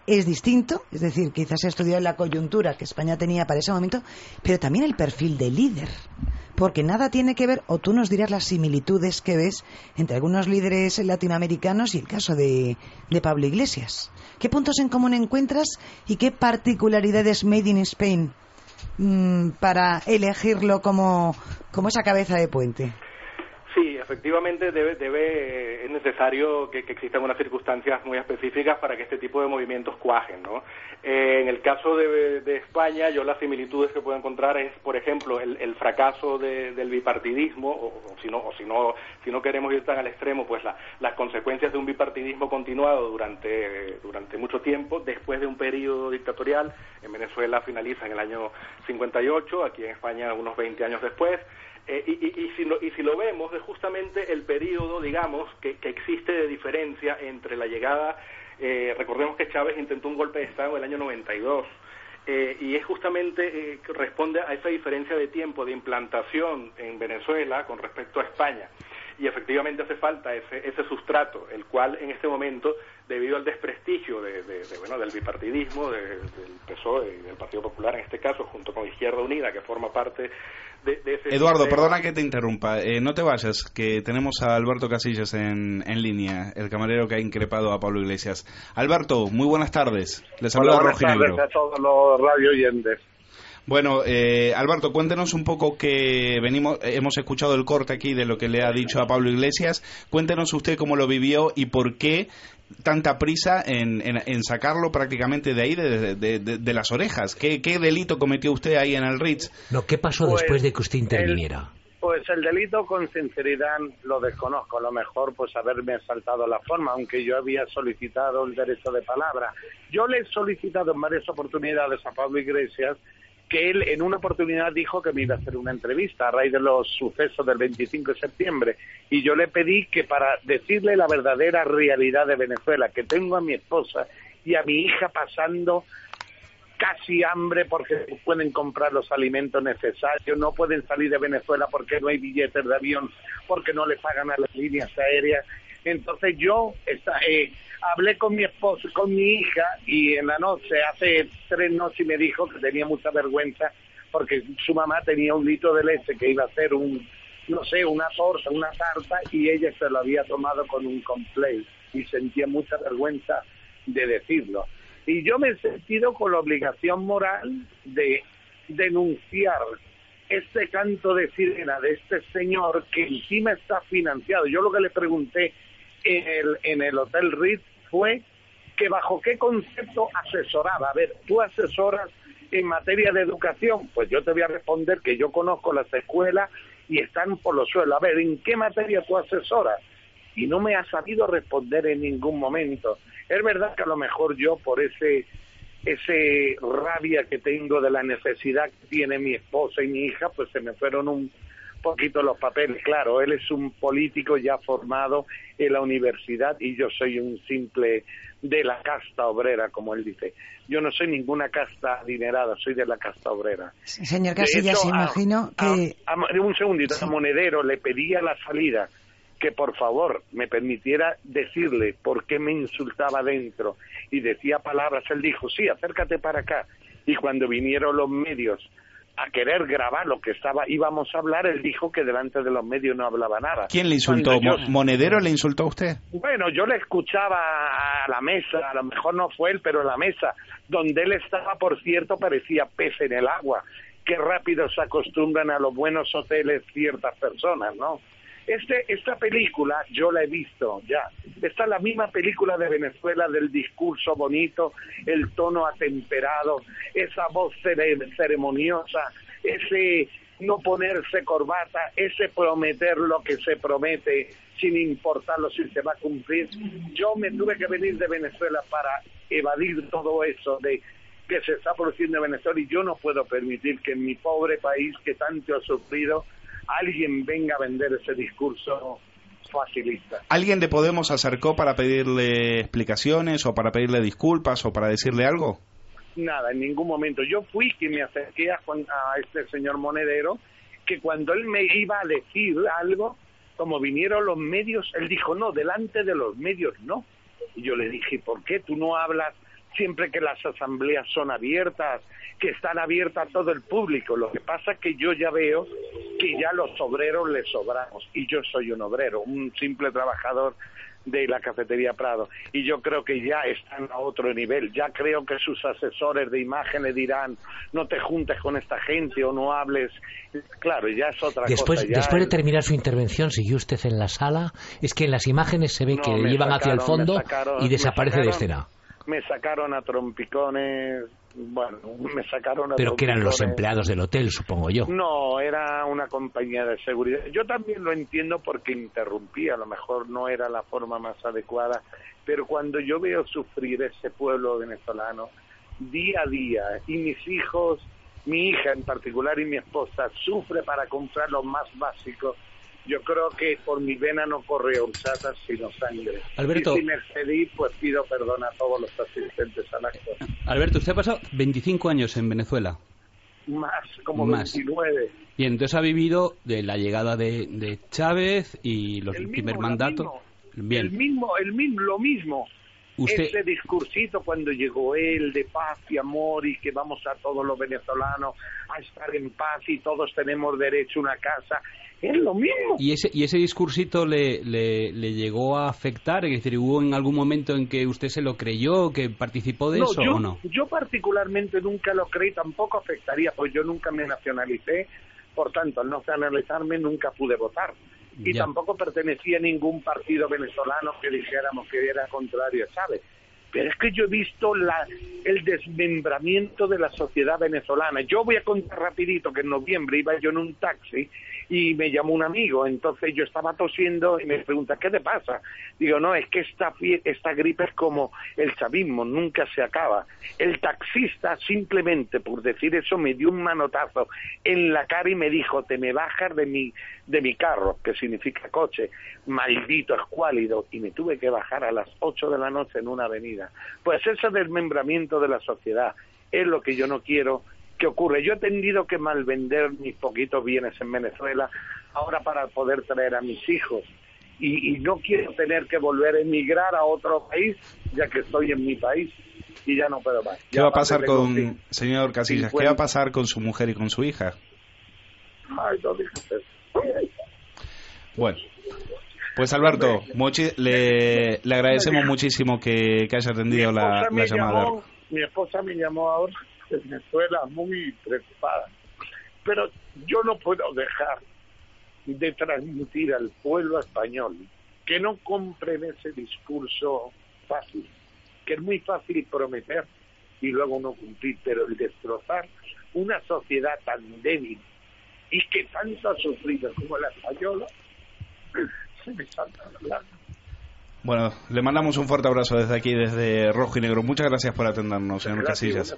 es distinto, es decir, quizás se ha estudiado la coyuntura que España tenía para ese momento, pero también el perfil del líder, porque nada tiene que ver, o tú nos dirás las similitudes que ves entre algunos líderes latinoamericanos y el caso de Pablo Iglesias. ¿Qué puntos en común encuentras y qué particularidades made in Spain para elegirlo como esa cabeza de puente? Sí, efectivamente es necesario que existan unas circunstancias muy específicas para que este tipo de movimientos cuajen, ¿no? En el caso de España, yo las similitudes que puedo encontrar es, por ejemplo, el fracaso del bipartidismo, o si no queremos ir tan al extremo, pues las consecuencias de un bipartidismo continuado durante mucho tiempo, después de un periodo dictatorial. En Venezuela finaliza en el año 58, aquí en España unos 20 años después. Y si lo vemos, es justamente el periodo, digamos, que existe de diferencia entre la llegada, recordemos que Chávez intentó un golpe de Estado en el año 92, y es justamente que responde a esa diferencia de tiempo de implantación en Venezuela con respecto a España. Y efectivamente hace falta ese sustrato, el cual en este momento, debido al desprestigio del bipartidismo, del PSOE y del Partido Popular en este caso, junto con Izquierda Unida, que forma parte de ese... Eduardo, perdona que te interrumpa, no te vayas, que tenemos a Alberto Casillas en línea, el camarero que ha increpado a Pablo Iglesias. Alberto, muy buenas tardes. Les saluda Rojo y Negro. Buenas tardes a todos los radio oyentes. Bueno, Alberto, cuéntenos un poco que hemos escuchado el corte aquí de lo que le ha dicho a Pablo Iglesias. Cuéntenos usted cómo lo vivió y por qué tanta prisa en sacarlo prácticamente de ahí, de las orejas. ¿Qué delito cometió usted ahí en el Ritz? No, ¿qué pasó después de que usted interviniera? Pues el delito, con sinceridad, lo desconozco. A lo mejor, pues, haberme saltado la forma, aunque yo había solicitado el derecho de palabra. Yo le he solicitado en varias oportunidades a Pablo Iglesias que él en una oportunidad dijo que me iba a hacer una entrevista a raíz de los sucesos del 25 de septiembre, y yo le pedí que para decirle la verdadera realidad de Venezuela, que tengo a mi esposa y a mi hija pasando casi hambre porque no pueden comprar los alimentos necesarios, no pueden salir de Venezuela porque no hay billetes de avión, porque no le pagan a las líneas aéreas. Entonces yo hablé con mi esposo, con mi hija, y en la noche, hace 3 noches, me dijo que tenía mucha vergüenza porque su mamá tenía un litro de leche que iba a hacer una torta, una tarta, y ella se lo había tomado con un cornflake y sentía mucha vergüenza de decirlo. Y yo me he sentido con la obligación moral de denunciar este canto de sirena de este señor que encima está financiado. Yo lo que le pregunté en el Hotel Ritz fue que bajo qué concepto asesoraba. A ver, ¿tú asesoras en materia de educación? Pues yo te voy a responder que yo conozco las escuelas y están por los suelos. A ver, ¿en qué materia tú asesoras? Y no me ha sabido responder en ningún momento. Es verdad que a lo mejor yo, por ese rabia que tengo de la necesidad que tiene mi esposa y mi hija, pues se me fueron poquito los papeles. Claro, él es un político ya formado en la universidad y yo soy un simple de la casta obrera, como él dice. Yo no soy ninguna casta adinerada, soy de la casta obrera. Señor Casillas, imagino que... Un segundito, a Monedero le pedí a la salida que por favor me permitiera decirle por qué me insultaba dentro y decía palabras. Él dijo, sí, acércate para acá. Y cuando vinieron los medios a querer grabar lo que íbamos a hablar, él dijo que delante de los medios no hablaba nada. ¿Quién le insultó? ¿Monedero le insultó a usted? Bueno, yo le escuchaba a la mesa, a lo mejor no fue él, pero en la mesa, donde él estaba, por cierto, parecía pez en el agua. Qué rápido se acostumbran a los buenos hoteles ciertas personas, ¿no? Esta película yo la he visto ya. Esta es la misma película de Venezuela, del discurso bonito, el tono atemperado, esa voz ceremoniosa, ese no ponerse corbata, ese prometer lo que se promete sin importarlo si se va a cumplir. Yo me tuve que venir de Venezuela para evadir todo eso de que se está produciendo en Venezuela y yo no puedo permitir que en mi pobre país que tanto ha sufrido alguien venga a vender ese discurso facilista. ¿Alguien de Podemos se acercó para pedirle explicaciones o para pedirle disculpas o para decirle algo? Nada, en ningún momento. Yo fui quien me acerqué a este señor Monedero, que cuando él me iba a decir algo, como vinieron los medios, él dijo, no, delante de los medios no. Y yo le dije, ¿por qué tú no hablas siempre que las asambleas son abiertas, que están abiertas a todo el público? Lo que pasa es que yo ya veo que ya los obreros les sobramos, y yo soy un obrero, un simple trabajador de la cafetería Prado, y yo creo que ya están a otro nivel. Ya creo que sus asesores de imagen le dirán, no te juntes con esta gente o no hables. Claro, ya es otra cosa. Después de terminar su intervención, ¿siguió usted en la sala? Es que en las imágenes se ve que le llevan hacia el fondo y desaparece de escena. Me sacaron a trompicones, bueno, me sacaron a... Pero que eran los empleados del hotel, supongo yo. No, era una compañía de seguridad. Yo también lo entiendo porque interrumpí, a lo mejor no era la forma más adecuada, pero cuando yo veo sufrir ese pueblo venezolano día a día, y mis hijos, mi hija en particular y mi esposa, sufre para comprar lo más básico, yo creo que por mi vena no corre horchata sino sangre. Alberto, y si me excedí, pues pido perdón a todos los asistentes al acto. Alberto, usted ha pasado 25 años en Venezuela. Más, como 29. Y entonces ha vivido de la llegada de Chávez y el primer mandato. Bien. Lo mismo. Usted... Ese discursito cuando llegó él de paz y amor y que vamos a todos los venezolanos a estar en paz y todos tenemos derecho a una casa, es lo mismo. ¿Y ese discursito le llegó a afectar? Es decir, ¿hubo en algún momento en que usted se lo creyó, que participó de eso o no? Yo particularmente nunca lo creí, tampoco afectaría, pues yo nunca me nacionalicé, por tanto, al no nacionalizarme nunca pude votar. Y tampoco pertenecía a ningún partido venezolano que dijéramos que era contrario, ¿sabes? Pero es que yo he visto el desmembramiento de la sociedad venezolana. Yo voy a contar rapidito que en noviembre iba yo en un taxi y me llamó un amigo, entonces yo estaba tosiendo y me pregunta, ¿qué te pasa? Digo, no, es que esta gripe es como el chavismo, nunca se acaba. El taxista simplemente por decir eso me dio un manotazo en la cara y me dijo, te me bajas de mi carro, que significa coche, maldito escuálido, y me tuve que bajar a las 8 de la noche en una avenida. Pues ese desmembramiento de la sociedad es lo que yo no quiero que ocurre. Yo he tenido que malvender mis poquitos bienes en Venezuela ahora para poder traer a mis hijos y no quiero tener que volver a emigrar a otro país ya que estoy en mi país y ya no puedo más. ¿Qué va a pasar con, señor Casillas, qué va a pasar con su mujer y con su hija? Ay, no digas eso. Bueno, pues Alberto, le agradecemos muchísimo que haya atendido la llamada. Mi esposa me llamó ahora de Venezuela muy preocupada, pero yo no puedo dejar de transmitir al pueblo español que no compren ese discurso fácil, que es muy fácil prometer y luego no cumplir, pero el destrozar una sociedad tan débil y que tanto ha sufrido como la española, se me salta la lágrima. Bueno, le mandamos un fuerte abrazo desde aquí, desde Rojo y Negro. Muchas gracias por atendernos, señor Casillas.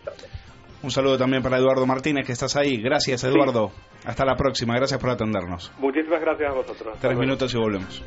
Un saludo también para Eduardo Martínez, que estás ahí. Gracias, Eduardo. Hasta la próxima. Gracias por atendernos. Muchísimas gracias a vosotros. 3 minutos y volvemos.